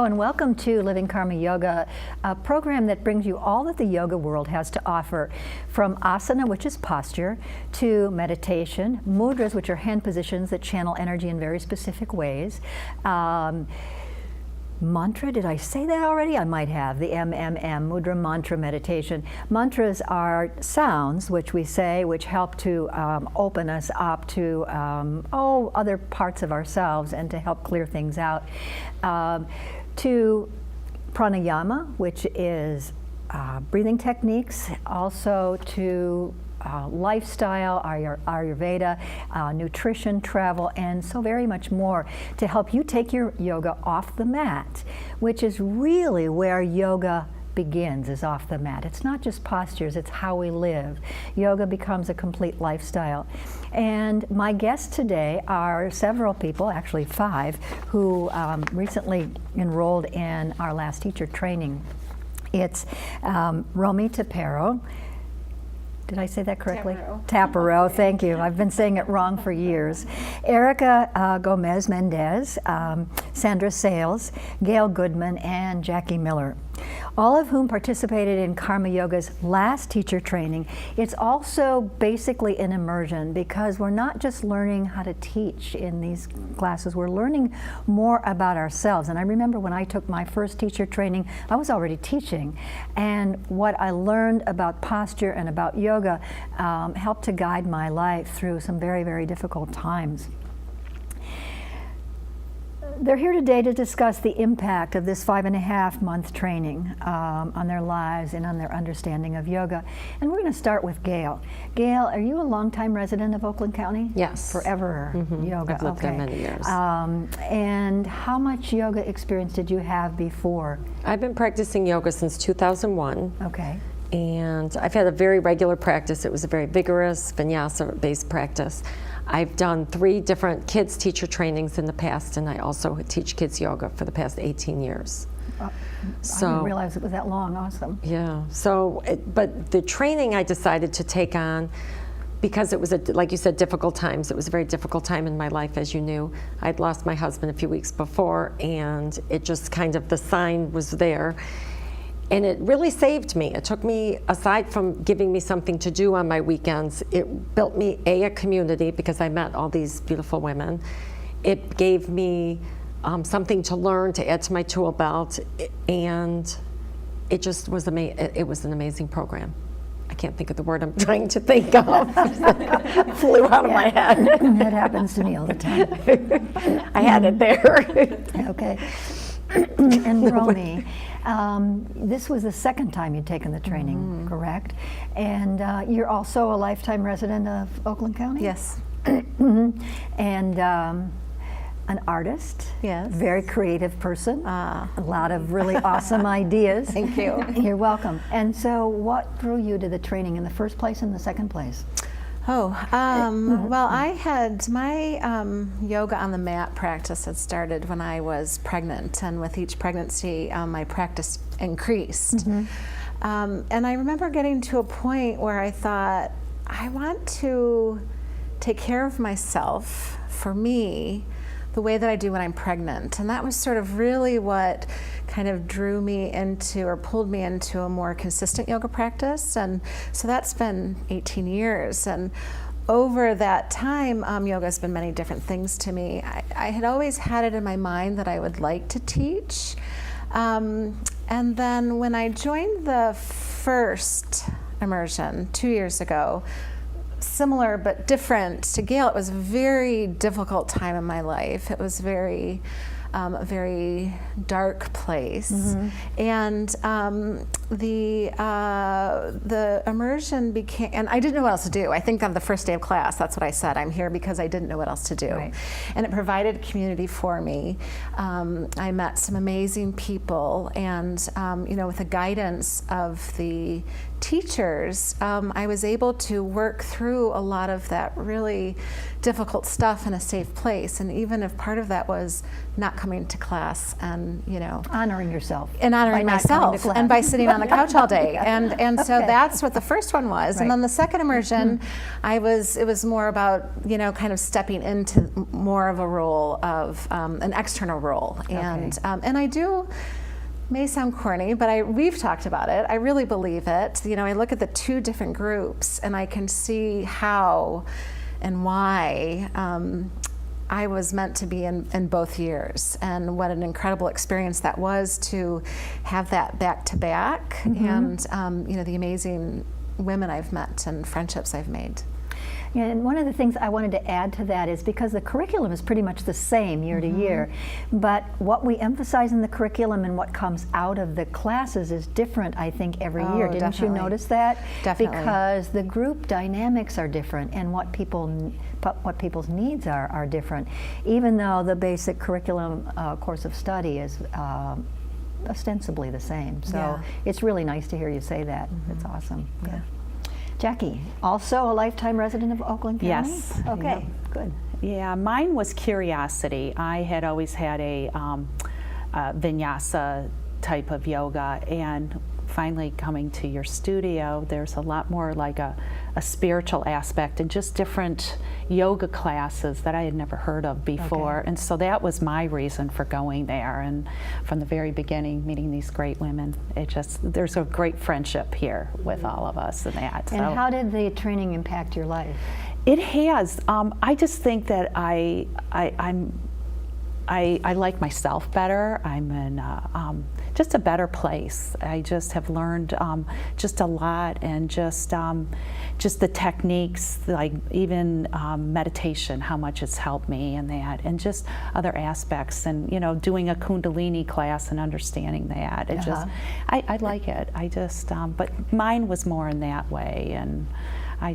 Hello and welcome to Living Karma Yoga, a program that brings you all that the yoga world has to offer, from asana, which is posture, to meditation, mudras, which are hand positions that channel energy in very specific ways, mantra, did I say that already? I might have, the MMM, mudra mantra meditation. Mantras are sounds which we say, which help to open us up to other parts of ourselves and to help clear things out. To pranayama, which is breathing techniques, also to lifestyle, Ayurveda, nutrition, travel, and so very much more to help you take your yoga off the mat, which is really where yoga begins, is off the mat. It's not just postures, it's how we live. Yoga becomes a complete lifestyle. And my guests today are several people, actually 5, who recently enrolled in our last teacher training. It's Romy Tapero. Did I say that correctly? Tapero, thank you. I've been saying it wrong for years. Erica Gomez Mendez, Sandra Sales, Gail Goodman, and Jackie Miller, all of whom participated in Karma Yoga's last teacher training. It's also basically an immersion because we're not just learning how to teach in these classes, we're learning more about ourselves. And I remember when I took my first teacher training, I was already teaching. And what I learned about posture and about yoga helped to guide my life through some very, very difficult times. They're here today to discuss the impact of this 5.5-month training on their lives and on their understanding of yoga. And we're going to start with Gail. Gail, are you a longtime resident of Oakland County? Yes. Forever yoga. I've lived there many years. And how much yoga experience did you have before? I've been practicing yoga since 2001. Okay. And I've had a very regular practice. It was a very vigorous vinyasa-based practice. I've done 3 different kids teacher trainings in the past, and I also teach kids yoga for the past 18 years. I didn't realize it was that long. Awesome. Yeah. So, but the training I decided to take on because it was, like you said, difficult times. It was a very difficult time in my life, as you knew. I'd lost my husband a few weeks before, and it just kind of, the sign was there. And it really saved me. It took me, aside from giving me something to do on my weekends, it built me a community because I met all these beautiful women. It gave me something to learn, to add to my tool belt, and it just was it was an amazing program. I can't think of the word I'm trying to think of. Flew out of my head. That happens to me all the time. I had it there. Okay. And Romy, this was the second time you'd taken the training, correct? And you're also a lifetime resident of Oakland County? Yes. And an artist? Yes. Very creative person. A lot of really awesome ideas. Thank you. You're welcome. And so what drew you to the training in the first place and the second place? Well, I had my yoga on the mat practice had started when I was pregnant, and with each pregnancy, my practice increased. And I remember getting to a point where I thought, I want to take care of myself, for me, the way that I do when I'm pregnant. And that was sort of really what kind of drew me into, or pulled me into, a more consistent yoga practice. And so that's been 18 years. And over that time, yoga has been many different things to me. I had always had it in my mind that I would like to teach. And then when I joined the first immersion 2 years ago, similar but different to Gail, it was a very difficult time in my life. It was a very dark place, and the immersion became, and I didn't know what else to do. I think on the first day of class, that's what I said. I'm here because I didn't know what else to do, right. And it provided community for me. I met some amazing people, and with the guidance of the teachers, I was able to work through a lot of that really difficult stuff in a safe place. And even if part of that was not coming to class and, honoring yourself. And honoring myself. And by sitting on the couch all day. And so Okay. that's what the first one was. Right. And then the second immersion, it was more about, kind of stepping into more of a role of an external role. And I do, may sound corny, but we've talked about it. I really believe it. I look at the two different groups and I can see how and why I was meant to be in both years, and what an incredible experience that was to have that back to back, and the amazing women I've met and friendships I've made. Yeah, and one of the things I wanted to add to that is because the curriculum is pretty much the same year to year, but what we emphasize in the curriculum and what comes out of the classes is different, I think, every year. Didn't definitely. you notice that? Definitely. Because the group dynamics are different, and what people's needs are different, even though the basic curriculum course of study is ostensibly the same. So it's really nice to hear you say that. It's awesome. Yeah. Good. Jackie, also a lifetime resident of Oakland County? Yes. Okay, good. Yeah, mine was curiosity. I had always had a vinyasa type of yoga, and finally coming to your studio, there's a lot more like a spiritual aspect and just different yoga classes that I had never heard of before. Okay. And so that was my reason for going there. And from the very beginning, meeting these great women, there's a great friendship here with all of us and that. And how did the training impact your life? It has. I just think that I like myself better. I'm in just a better place. I just have learned just a lot, and just the techniques, like even meditation, how much it's helped me, and that, and just other aspects, and doing a Kundalini class and understanding that. It just, I like it. I just, but mine was more in that way, and I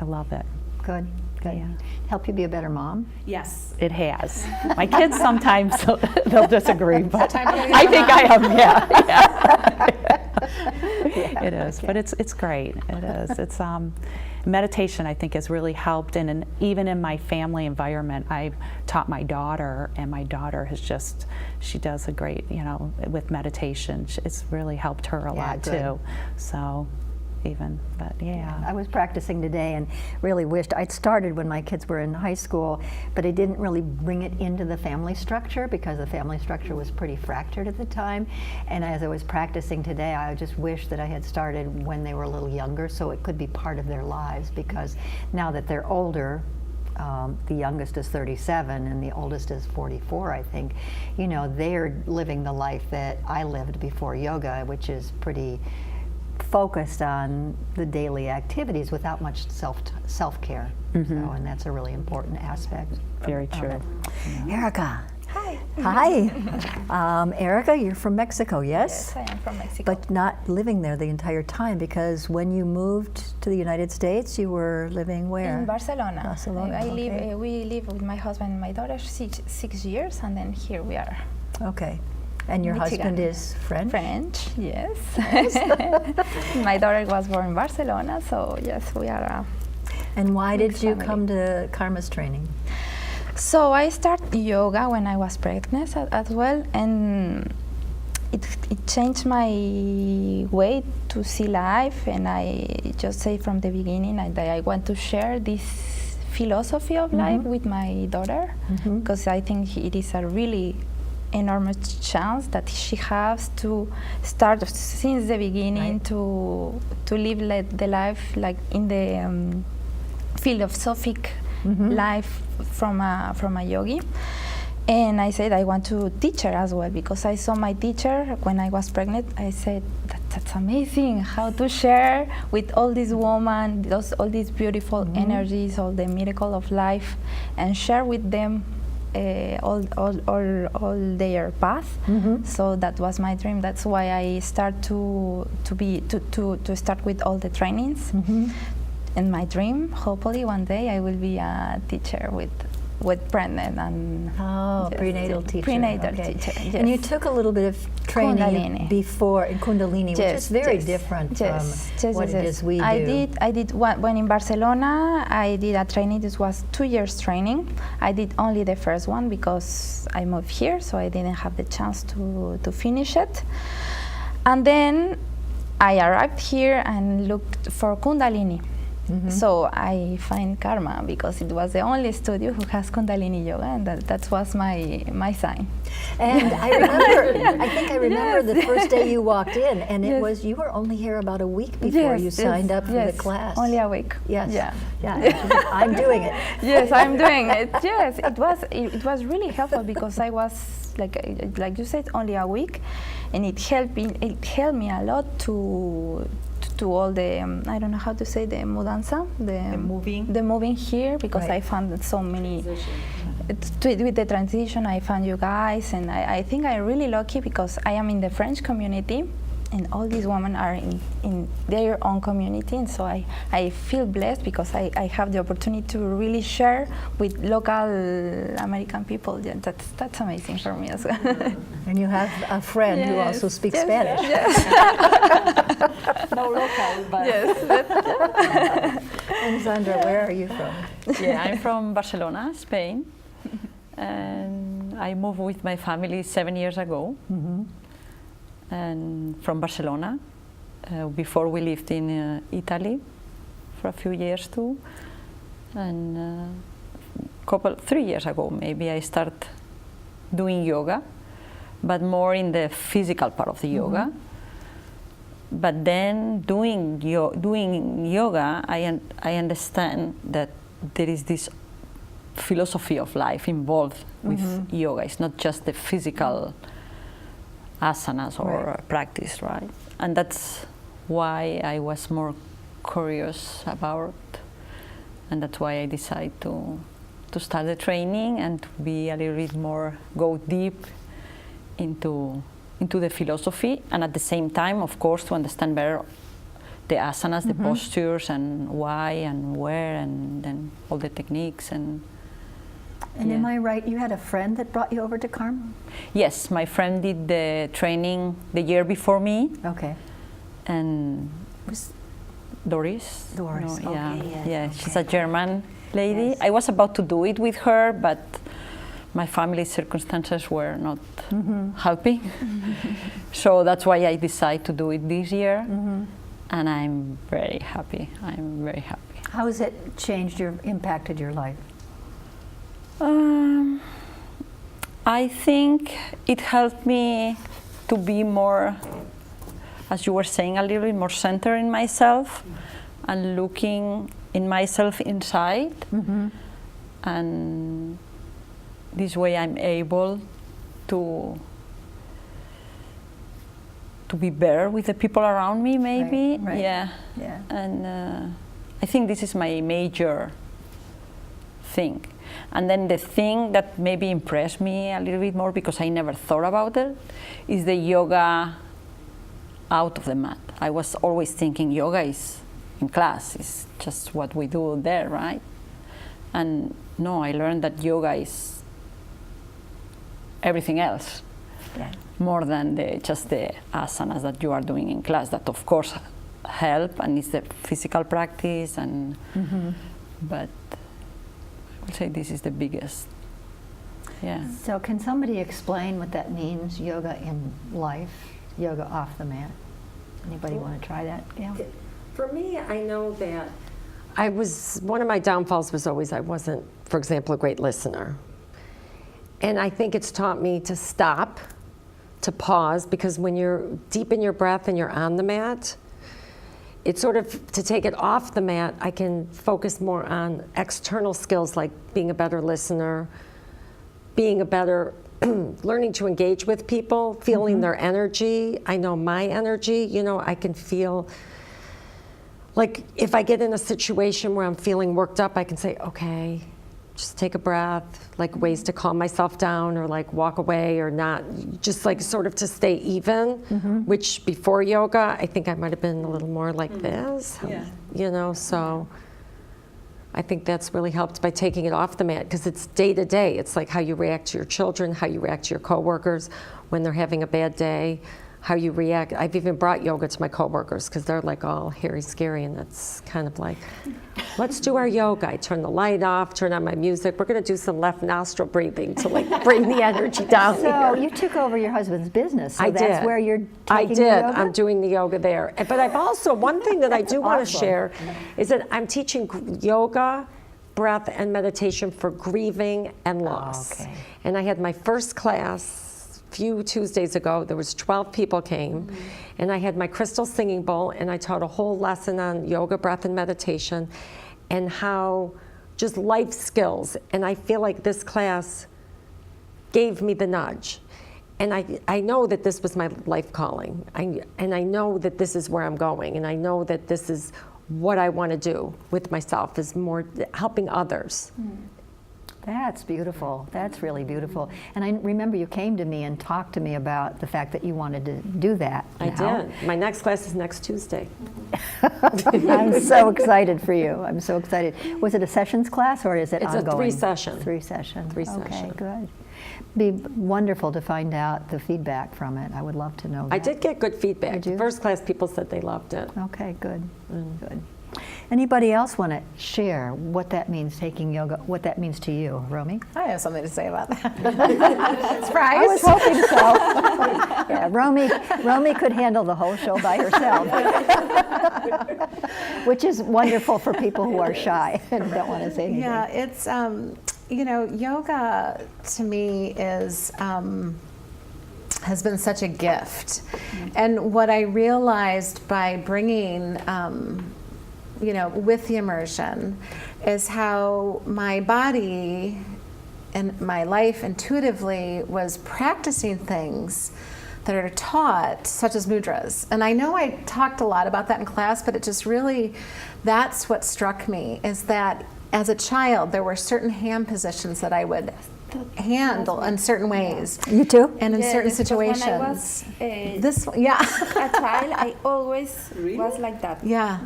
love it. Good, good. Yeah. Help you be a better mom? Yes, it has. My kids sometimes they'll disagree, but I think I am. Yeah. It is, but it's great. It is. It's meditation. I think has really helped, and even in my family environment, I've taught my daughter, and my daughter she does a great, with meditation. It's really helped her a lot good. too. So. But yeah. I was practicing today and really wished I'd started when my kids were in high school, but I didn't really bring it into the family structure because the family structure was pretty fractured at the time. And as I was practicing today, I just wished that I had started when they were a little younger so it could be part of their lives, because now that they're older, the youngest is 37 and the oldest is 44, I think, they're living the life that I lived before yoga, which is pretty focused on the daily activities without much self-care. And that's a really important aspect. Very true. It. Erica. Hi. Hi. Erica, you're from Mexico, yes? Yes, I am from Mexico. But not living there the entire time, because when you moved to the United States, you were living where? In Barcelona. Barcelona, okay. We live with my husband and my daughter 6 years, and then here we are. Okay. And your Michigan. husband is French? French, yes. My daughter was born in Barcelona, so yes, we are. And why did mixed you family. come to Karma's training? So I started yoga when I was pregnant as well, and it changed my way to see life. And I just say from the beginning that I want to share this philosophy of life with my daughter, because I think it is a really enormous chance that she has to start since the beginning to live the life like in the philosophic life from a yogi. And I said I want to teach her as well, because I saw my teacher when I was pregnant. I said that's amazing how to share with all these women all these beautiful energies, all the miracle of life, and share with them all their path. So that was my dream. That's why I start to start with all the trainings. And my dream, hopefully one day I will be a teacher with pregnant and prenatal teacher. Prenatal okay. teacher. Yes. And you took a little bit of training Kundalini. before in Kundalini, which is very different from what it is we do. I did when in Barcelona. I did a training. This was 2 years training. I did only the first one because I moved here, so I didn't have the chance to finish it. And then I arrived here and looked for Kundalini. So I find Karma because it was the only studio who has Kundalini yoga, and that was my sign. And I remember, I think I remember the first day you walked in, and it was, you were only here about a week before you signed up for the class. Only a week. Yes. Yeah. Yeah. I'm doing it. Yes, I'm doing it. Yes, it was really helpful because I was like you said, only a week, and it helped me a lot to all the I don't know how to say the mudanza, the moving here, because I found that so many with the transition. I found you guys, and I think I'm really lucky because I am in the French community, and all these women are in their own community, and so I feel blessed because I have the opportunity to really share with local American people. Yeah, that's amazing for me as well. And you have a friend who also speaks Spanish. No local, but And Sandra, where are you from? yeah, I'm from Barcelona, Spain, and I moved with my family 7 years ago. And from Barcelona. Before we lived in Italy for a few years too, and 3 years ago maybe I started doing yoga, but more in the physical part of the yoga. But then doing yoga, I understand that there is this philosophy of life involved with yoga. It's not just the physical asanas or practice, right? And that's why I was more curious about, and that's why I decided to start the training and to be a little bit more, go deep into the philosophy, and at the same time, of course, to understand better the asanas, the postures, and why and where, and then all the techniques. And am I right, you had a friend that brought you over to Karma? yes, my friend did the training the year before me. Okay. And Doris. Doris, No, okay, yes, she's a German lady. I was about to do it with her, but my family circumstances were not helping. So that's why I decided to do it this year, and I'm very happy. I'm very happy. How has it impacted your life? I think it helped me to be more, as you were saying, a little bit more centered in myself and looking in myself inside. And this way I'm able to be better with the people around me, maybe. Right. Yeah. And I think this is my major thing. And then the thing that maybe impressed me a little bit more, because I never thought about it, is the yoga out of the mat. I was always thinking yoga is in class, it's just what we do there, right? And no, I learned that yoga is everything else, more than just the asanas that you are doing in class, that of course help, and it's the physical practice, and but I would say this is the biggest. Yeah. So can somebody explain what that means, yoga in life, yoga off the mat? Anybody want to try that? Yeah. For me, I know that one of my downfalls was always I wasn't, for example, a great listener. And I think it's taught me to stop, to pause, because when you're deep in your breath and you're on the mat, it's sort of, to take it off the mat, I can focus more on external skills like being a better listener, being a better, learning to engage with people, feeling their energy. I know my energy, I can feel, like if I get in a situation where I'm feeling worked up, I can say, okay, just take a breath, like ways to calm myself down, or like walk away, or not, just like sort of to stay even, which before yoga, I think I might have been a little more like this, so I think that's really helped by taking it off the mat, because it's day to day. It's like how you react to your children, how you react to your coworkers when they're having a bad day, how you react. I've even brought yoga to my coworkers because they're like all hairy, scary, and it's kind of like, let's do our yoga. I turn the light off, turn on my music. We're going to do some left nostril breathing to like bring the energy down So here. you took over your husband's business. So I that's did. where you're I taking did. yoga? I'm doing the yoga there. But I've also, one thing that I do want to Awesome. share is that I'm teaching yoga, breath, and meditation for grieving and loss. Okay. And I had my first class a few Tuesdays ago. There was 12 people came, and I had my crystal singing bowl, and I taught a whole lesson on yoga, breath, and meditation, and how just life skills. And I feel like this class gave me the nudge. And I know that this was my life calling. And I know that this is where I'm going. And I know that this is what I want to do with myself, is more helping others. That's beautiful. That's really beautiful. And I remember you came to me and talked to me about the fact that you wanted to do that. I now. did. My next class is next Tuesday. I'm so excited for you. I'm so excited. Was it a sessions class or is it It's a ongoing? 3-session. 3-session. Okay, Three-session. good. Be wonderful to find out the feedback from it. I would love to know that. I did get good feedback. Did you? The first class, people said they loved it. Okay, good. Good. Anybody else want to share what that means, taking yoga, what that means to you, Romy? I have something to say about that. Surprise! I was hoping so. Yeah, Romy could handle the whole show by herself, which is wonderful for people who are shy and don't want to say anything. Yeah, it's yoga to me is has been such a gift, and what I realized by bringing with the immersion is how my body and my life intuitively was practicing things that are taught, such as mudras. And I know I talked a lot about that in class, but it just really, that's what struck me, is that as a child, there were certain hand positions that I would handle in certain ways. You too? And in certain because situations. When I was This, yeah. a child, I always was like that. Yeah.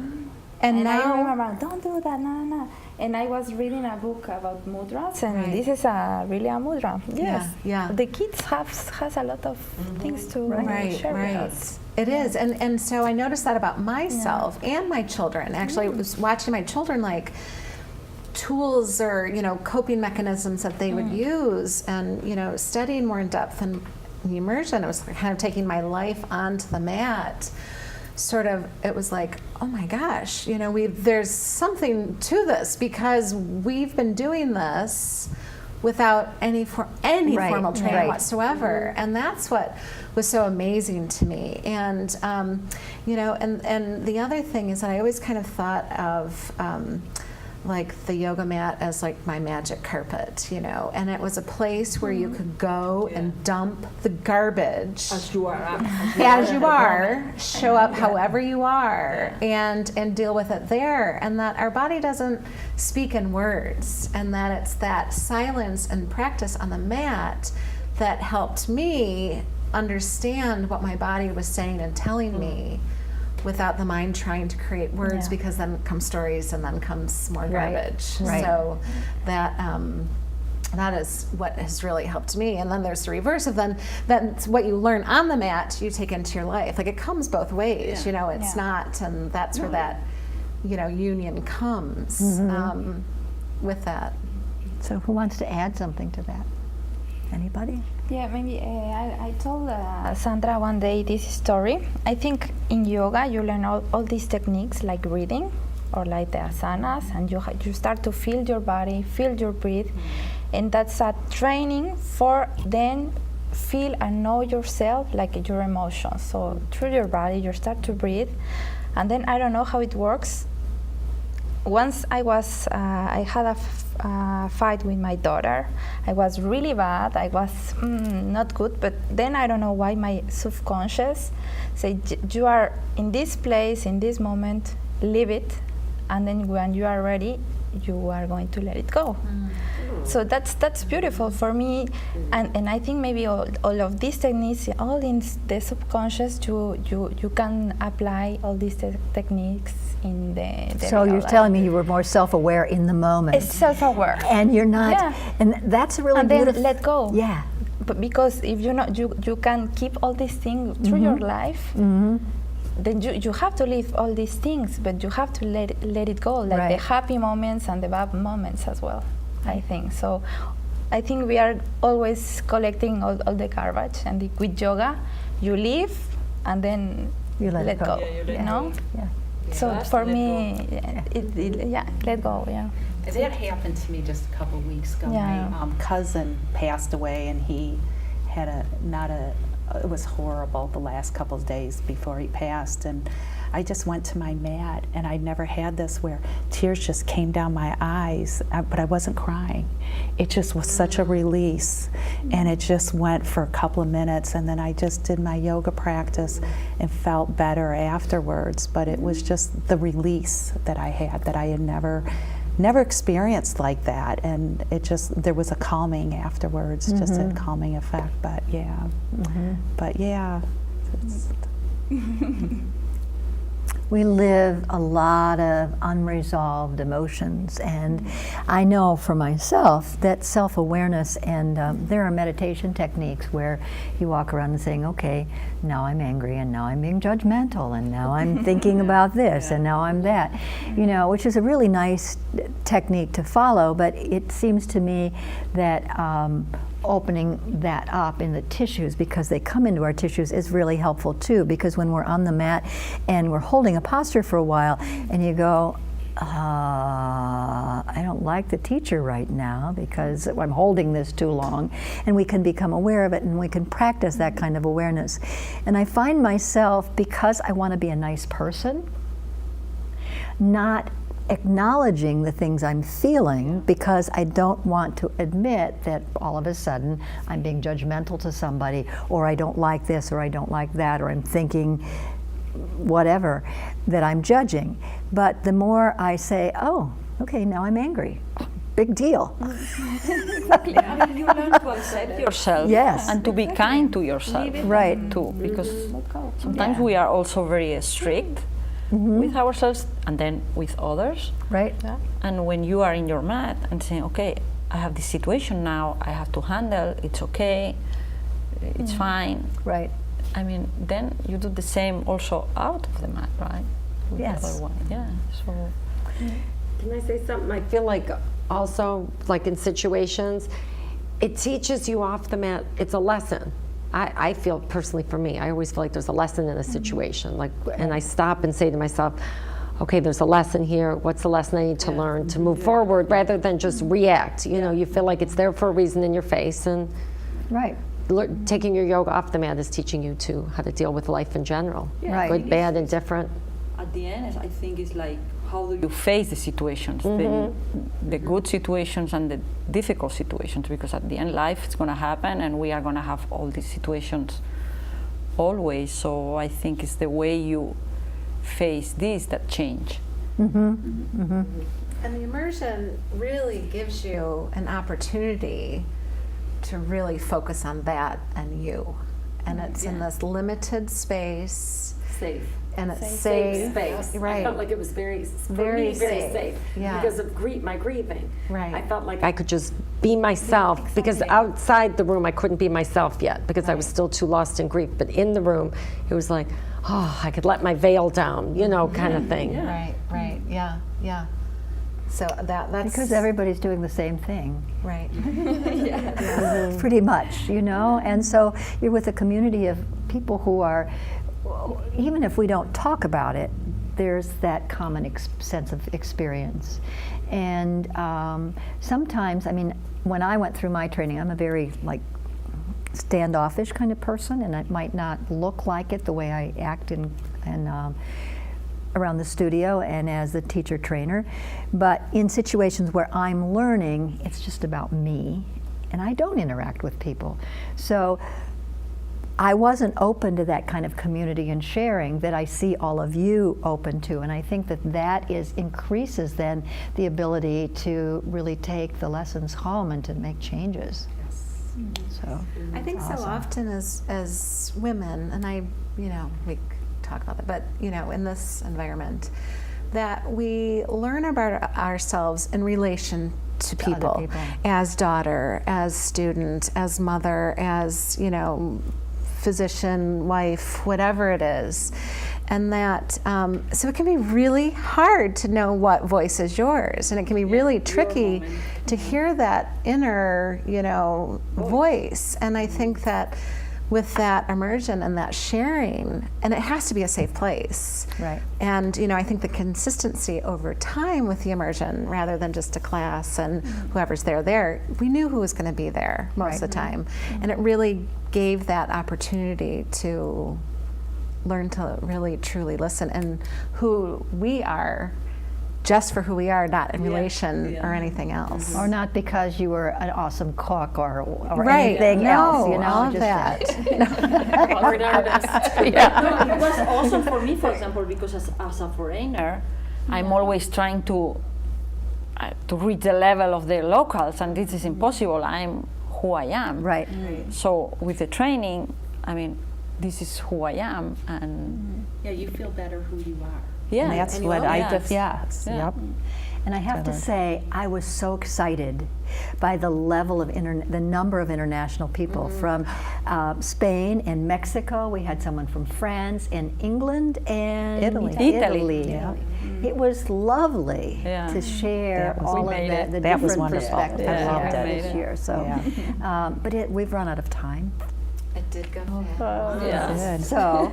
And now, I remember, don't do that, no. And I was reading a book about mudras, and Right. this is really a mudra. Yes, yeah. The kids has a lot of things to share with us. It is, and so I noticed that about myself and my children. Actually, I was watching my children like tools or coping mechanisms that they would use, and studying more in depth and the immersion. It was kind of taking my life onto the mat. Sort of, it was like, oh my gosh, there's something to this, because we've been doing this without any formal training whatsoever, and that's what was so amazing to me. And and the other thing is that I always kind of thought of like the yoga mat as like my magic carpet, and it was a place where you could go and dump the garbage As you are. as you are, show up however you are, and deal with it there, and that our body doesn't speak in words, and that it's that silence and practice on the mat that helped me understand what my body was saying and telling me, without the mind trying to create words, because then come stories and then comes more garbage. Right. So that that is what has really helped me. And then there's the reverse of that's what you learn on the mat, you take into your life. Like, it comes both ways, it's not, and that's where that union comes with that. So who wants to add something to that? Anybody? Yeah, maybe I told Sandra one day this story. I think in yoga you learn all these techniques like breathing or like the asanas, and you start to feel your body, feel your breath, and that's a training for then feel and know yourself, like your emotions. So through your body you start to breathe, and then I don't know how it works. Once I had a fight with my daughter. I was really bad. I was not good, but then I don't know why my subconscious said, you are in this place, in this moment, leave it, and then when you are ready, you are going to let it go. So that's beautiful for me, and I think maybe all of these techniques, all in the subconscious, you can apply all these techniques in the So real you're life. telling me you were more self-aware in the moment. It's self-aware. And you're not, Yeah. and that's a really And then beautiful. let go. Yeah, because if you not you can keep all these things through your life, then you have to live all these things, but you have to let it go, like the happy moments and the bad moments as well. I think so. I think we are always collecting all the garbage, and with yoga, you live and then You let it go. go. Yeah, you let You know. Yeah. So That's for let me, let go. Yeah. That happened to me just a couple of weeks ago. Yeah. My cousin passed away, and he had it was horrible the last couple of days before he passed, and I just went to my mat, and I never had this where tears just came down my eyes, but I wasn't crying. It just was such a release, and it just went for a couple of minutes, and then I just did my yoga practice and felt better afterwards, but it was just the release that I had that I had never experienced like that, and it just, there was a calming afterwards, just a calming effect, but yeah. But yeah. We live a lot of unresolved emotions, and I know for myself that self-awareness, and there are meditation techniques where you walk around and saying, okay, now I'm angry, and now I'm being judgmental, and now I'm thinking about this, and now I'm that, you know, which is a really nice technique to follow, but it seems to me that opening that up in the tissues, because they come into our tissues, is really helpful too, because when we're on the mat and we're holding a posture for a while and you go, I don't like the teacher right now because I'm holding this too long, and we can become aware of it, and we can practice that kind of awareness. And I find myself, because I want to be a nice person, not acknowledging the things I'm feeling, because I don't want to admit that all of a sudden I'm being judgmental to somebody, or I don't like this, or I don't like that, or I'm thinking whatever, that I'm judging. But the more I say, oh, okay, now I'm angry, big deal. You learn to accept yourself, Yes. and to be kind to yourself, Right. too, because sometimes we are also very strict with ourselves and then with others. Right? And when you are in your mat and saying, okay, I have this situation now, I have to handle, it's okay, it's fine. Right. I mean, then you do the same also out of the mat, right? With the Yes. other one. Yeah. So Can I say something? I feel like also, like in situations, it teaches you off the mat. It's a lesson. I feel personally, for me, I always feel like there's a lesson in a situation. Like, and I stop and say to myself, okay, there's a lesson here. What's the lesson I need to learn to move forward, rather than just react? You know, you feel like it's there for a reason in your face, and Right. taking your yoga off the mat is teaching you to how to deal with life in general. Right. Good, bad, and different. at the end, I think it's like, how do you face the situations, the good situations and the difficult situations? Because at the end, life is going to happen, and we are going to have all these situations always. So I think it's the way you face this that change. And the immersion really gives you an opportunity to really focus on that and you. And it's in this limited space. Safe. And it's Safe safe. space. Right. I felt like it was very Very safe. safe. Yeah. Because of my grieving. Right. I felt like I could just be myself, because outside the room I couldn't be myself yet, because I was still too lost in grief. But in the room, it was like, oh, I could let my veil down, you know, kind of thing. Right, right, yeah, yeah. So that's Because everybody's doing the same thing. right. Pretty much, you know? And so you're with a community of people who are, even if we don't talk about it, there's that common sense of experience. And sometimes, I mean, when I went through my training, I'm a very standoffish kind of person, and it might not look like it the way I act in around the studio and as the teacher trainer. But in situations where I'm learning, it's just about me, and I don't interact with people. So I wasn't open to that kind of community and sharing that I see all of you open to, and I think that increases then the ability to really take the lessons home and to make changes. So I think so often as women, and we talk about that, but in this environment, that we learn about ourselves in relation to other people, people. as daughter, as student, as mother, as, you know, physician, wife, whatever it is. And that, so it can be really hard to know what voice is yours, and it can be really tricky to hear that inner, you know, voice. And I think that with that immersion and that sharing, and it has to be a safe place. Right. And, you know, I think the consistency over time with the immersion, rather than just a class and whoever's there, we knew who was going to be there most of the time. And it really gave that opportunity to learn to really truly listen, and who we are, just for who we are, not in relation or anything else. Or not because you were an awesome cook or Right. anything else, you know, all of just that. No, it was awesome for me, for example, because as a foreigner, I'm always trying to reach the level of the locals, and this is impossible. I'm who I am. Right. So with the training, I mean, this is who I am, and Yeah, you feel better who you are. yeah, And that's and what you- I yes. did. Yes. Yeah. Yep. And I have to say, I was so excited by the level of the number of international people from Spain and Mexico. We had someone from France and England and Italy. Italy. Yeah. It was lovely Yeah. to share That was- all We of made the, it. the That was different wonderful. perspectives I loved it. this year. So, but we've run out of time. It did go Yes. Good. So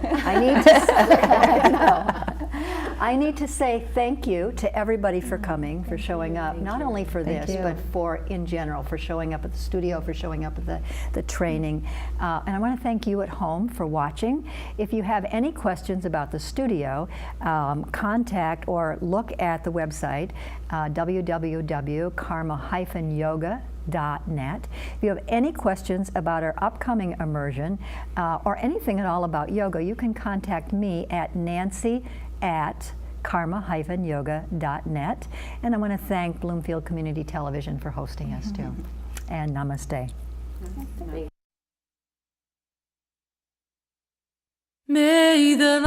I need to say thank you to everybody for coming, for showing up, not only for this, but for in general, for showing up at the studio, for showing up at the training. And I want to thank you at home for watching. If you have any questions about the studio, contact or look at the website, www.karma-yoga.net. If you have any questions about our upcoming immersion or anything at all about yoga, you can contact me at nancy@karma-yoga.net. And I want to thank Bloomfield Community Television for hosting us too. And namaste. May the